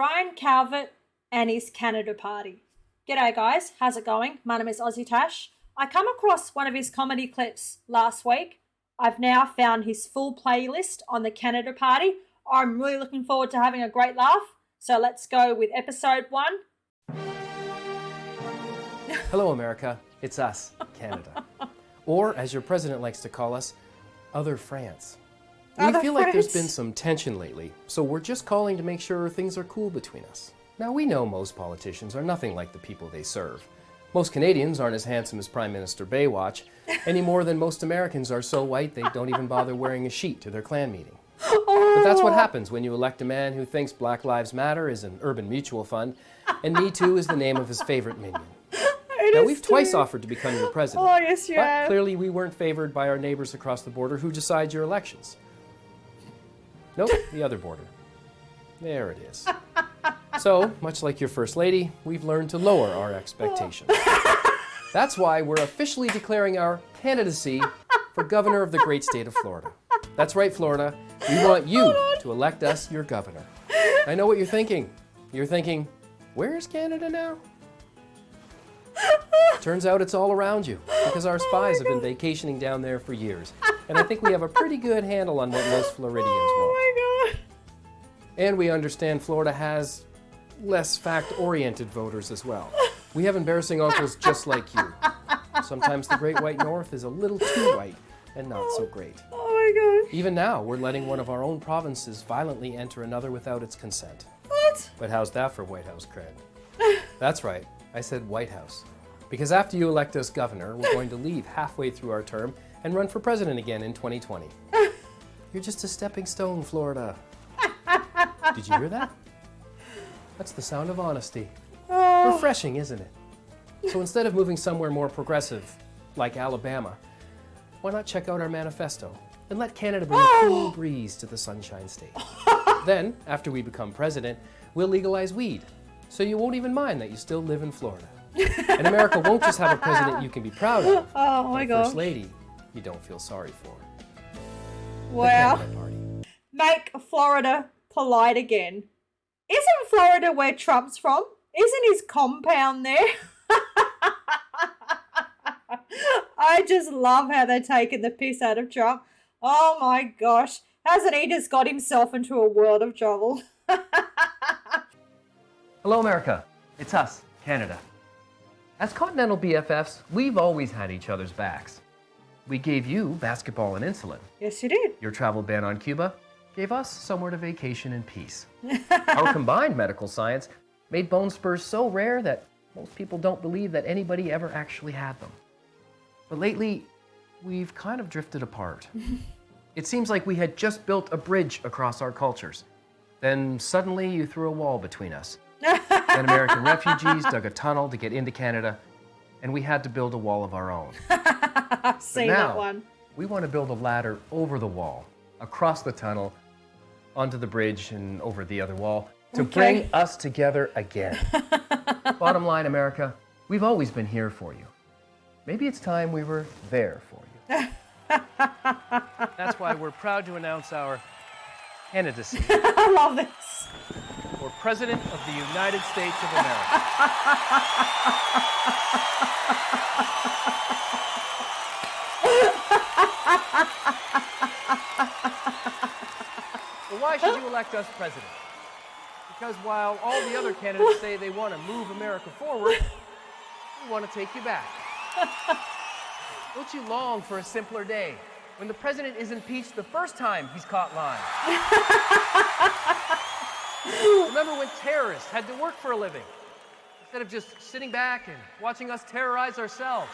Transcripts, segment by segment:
Ryan Calvert and his Canada party. G'day guys, how's it going? My name is AussieTash. I come across one of his comedy clips last week. I've now found his full playlist on the Canada party. I'm really looking forward to having a great laugh. So let's go with episode 1. Hello, America. It's us, Canada. Or, as your president likes to call us, Other France. We feel like there's been some tension lately, so we're just calling to make sure things are cool between us. Now, we know most politicians are nothing like the people they serve. Most Canadians aren't as handsome as Prime Minister Baywatch, any more than most Americans are so white they don't even bother wearing a sheet to their clan meeting. But that's what happens when you elect a man who thinks Black Lives Matter is an urban mutual fund, and Me Too is the name of his favorite minion. Now, we've twice offered to become your president, but clearly we weren't favored by our neighbors across the border who decide your elections. Nope, the other border. There it is. So, much like your First Lady, we've learned to lower our expectations. That's why we're officially declaring our candidacy for governor of the great state of Florida. That's right, Florida. We want you to elect us your governor. I know what you're thinking. You're thinking, where is Canada now? Turns out it's all around you, because our spies have been vacationing down there for years. And I think we have a pretty good handle on what most Floridians want. Oh my god. And we understand Florida has less fact-oriented voters as well. We have embarrassing uncles just like you. Sometimes the Great White North is a little too white and not so great. Oh my gosh. Even now, we're letting one of our own provinces violently enter another without its consent. What? But how's that for White House cred? That's right, I said White House. Because after you elect us governor, we're going to leave halfway through our term and run for president again in 2020. You're just a stepping stone, Florida. Did you hear that? That's the sound of honesty. Refreshing, isn't it? So instead of moving somewhere more progressive, like Alabama, why not check out our manifesto and let Canada bring a cool breeze to the Sunshine State? Then, after we become president, we'll legalize weed, so you won't even mind that you still live in Florida. And America won't just have a president you can be proud of, Oh my but a First gosh. Lady you don't feel sorry for. The Well, Canada Party. make Florida polite again. Isn't Florida where Trump's from? Isn't his compound there? I just love how they're taking the piss out of Trump. Oh my gosh. Hasn't he just got himself into a world of trouble? Hello, America. It's us, Canada. As continental BFFs, we've always had each other's backs. We gave you basketball and insulin. Yes, you did. Your travel ban on Cuba gave us somewhere to vacation in peace. Our combined medical science made bone spurs so rare that most people don't believe that anybody ever actually had them. But lately, we've kind of drifted apart. It seems like we had just built a bridge across our cultures. Then suddenly you threw a wall between us. Then American refugees dug a tunnel to get into Canada, and we had to build a wall of our own. I've seen now, that one. We want to build a ladder over the wall, across the tunnel, onto the bridge and over the other wall, to bring us together again. Bottom line, America, we've always been here for you. Maybe it's time we were there for you. That's why we're proud to announce our candidacy I love this. for President of the United States of America. So why should you elect us president? Because while all the other candidates say they want to move America forward, we want to take you back. Don't you long for a simpler day when the president is impeached the first time he's caught lying? Remember when terrorists had to work for a living instead of just sitting back and watching us terrorize ourselves?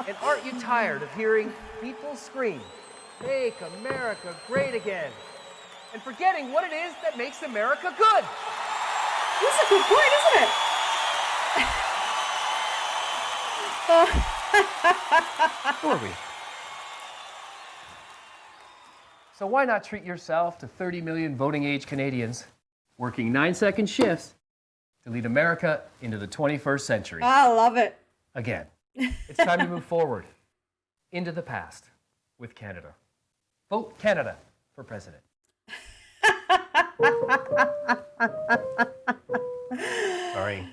And aren't you tired of hearing people scream, "Make America great again," and forgetting what it is that makes America good? That's a good point, isn't it? Who are we? So why not treat yourself to 30 million voting-age Canadians working 9-second shifts to lead America into the 21st century? I love it. Again, it's time to move forward into the past with Canada. Vote Canada for president. Sorry.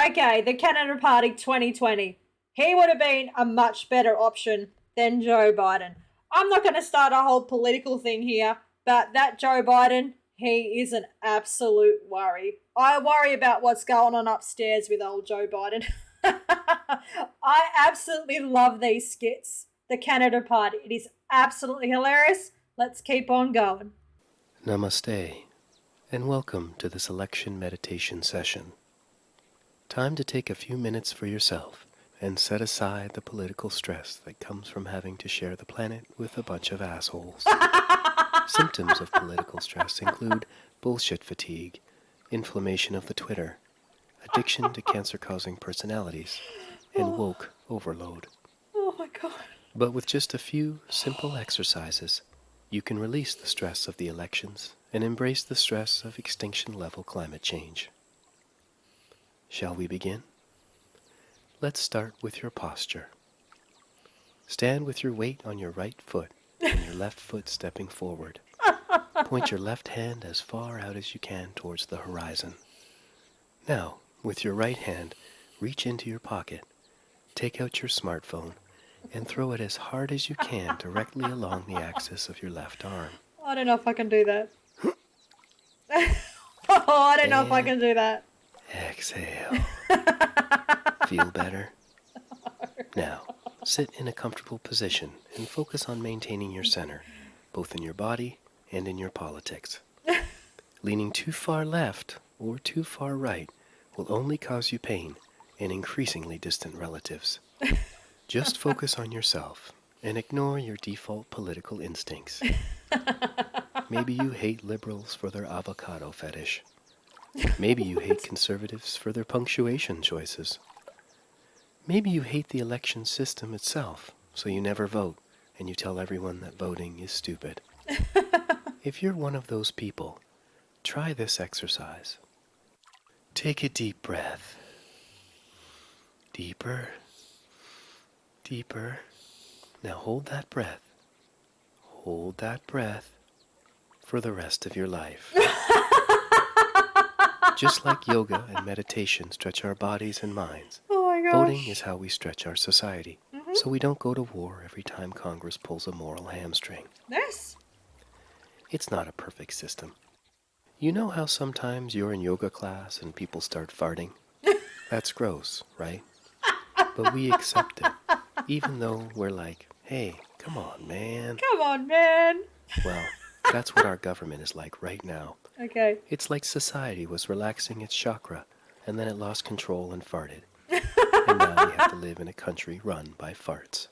Okay, the Canada Party 2020. He would have been a much better option than Joe Biden. I'm not going to start a whole political thing here, but that Joe Biden, he is an absolute worry. I worry about what's going on upstairs with old Joe Biden. I absolutely love these skits. The Canada Party. It is absolutely hilarious. Let's keep on going. Namaste, and welcome to this election meditation session. Time to take a few minutes for yourself and set aside the political stress that comes from having to share the planet with a bunch of assholes. Symptoms of political stress include bullshit fatigue, inflammation of the Twitter, addiction to cancer-causing personalities, and woke overload. Oh my God. But with just a few simple exercises, you can release the stress of the elections and embrace the stress of extinction-level climate change. Shall we begin? Let's start with your posture. Stand with your weight on your right foot and your left foot stepping forward. Point your left hand as far out as you can towards the horizon. Now, with your right hand, reach into your pocket, take out your smartphone, and throw it as hard as you can directly along the axis of your left arm. I don't know if I can do that. I don't know if I can do that. Exhale. Feel better? Now, sit in a comfortable position and focus on maintaining your center, both in your body and in your politics. Leaning too far left or too far right will only cause you pain and increasingly distant relatives. Just focus on yourself and ignore your default political instincts. Maybe you hate liberals for their avocado fetish. Maybe you hate conservatives for their punctuation choices. Maybe you hate the election system itself, so you never vote, and you tell everyone that voting is stupid. If you're one of those people, try this exercise. Take a deep breath. Deeper. Deeper. Now hold that breath. Hold that breath for the rest of your life. Just like yoga and meditation stretch our bodies and minds, voting is how we stretch our society, so we don't go to war every time Congress pulls a moral hamstring. Yes. It's not a perfect system. You know how sometimes you're in yoga class and people start farting? That's gross, right? But we accept it, even though we're like, hey, come on, man. Come on, man. Well, that's what our government is like right now. Okay. It's like society was relaxing its chakra, and then it lost control and farted. And now we have to live in a country run by farts.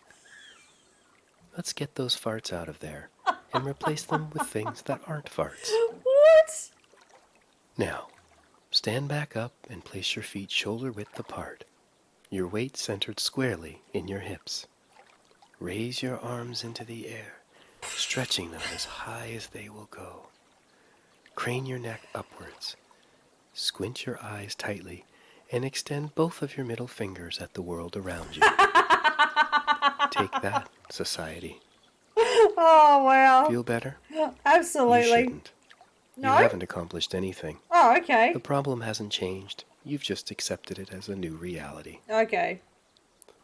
Let's get those farts out of there and replace them with things that aren't farts. What? Now, stand back up and place your feet shoulder-width apart, your weight centered squarely in your hips. Raise your arms into the air, stretching them as high as they will go. Crane your neck upwards. Squint your eyes tightly and extend both of your middle fingers at the world around you. Take that, society. Oh, wow. Feel better? Absolutely. You shouldn't. No? You haven't accomplished anything. Oh, okay. The problem hasn't changed. You've just accepted it as a new reality. Okay.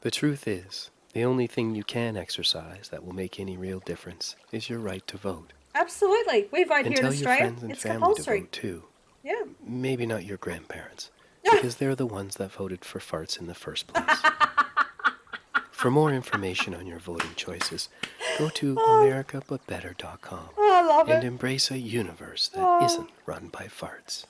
The truth is, the only thing you can exercise that will make any real difference is your right to vote. Absolutely. We vote And here in tell your Australia. friends and It's family compulsory. to vote too. Yeah. Maybe not your grandparents, because they're the ones that voted for farts in the first place. For more information on your voting choices, go to americabutbetter.com Oh, I love and it. embrace a universe that isn't run by farts.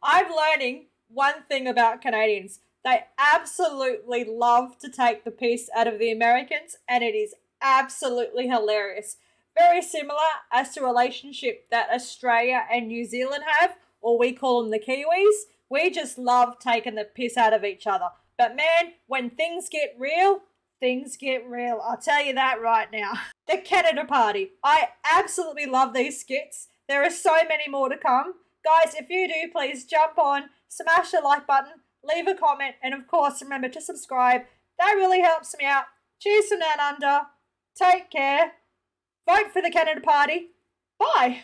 I'm learning one thing about Canadians. They absolutely love to take the piss out of the Americans, and it is absolutely hilarious. Very similar as to a relationship that Australia and New Zealand have, or we call them the Kiwis. We just love taking the piss out of each other. But man, when things get real, things get real. I'll tell you that right now. The Canada Party. I absolutely love these skits. There are so many more to come. Guys, if you do, please jump on, smash the like button, leave a comment, and of course, remember to subscribe. That really helps me out. Cheers from down under. Take care. Vote for the Canada Party. Bye.